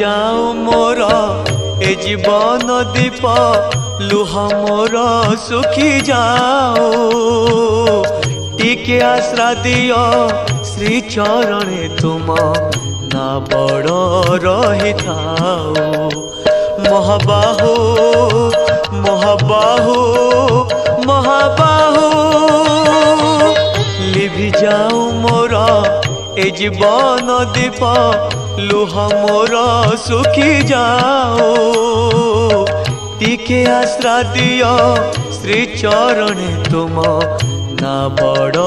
जाओ मोर ए जीवन दीप लुह मोर सुखी जाओ टिके आश्रा दियो श्री चरणे तुम ना बड़ रही थाओ महाबाहु महाबाहु महाबाहु लिभि जाऊ मोर ए जीवन दीप लुह मोर सुखी जाओ टिके आश्रा दियो श्री चरणे तुम ना बड़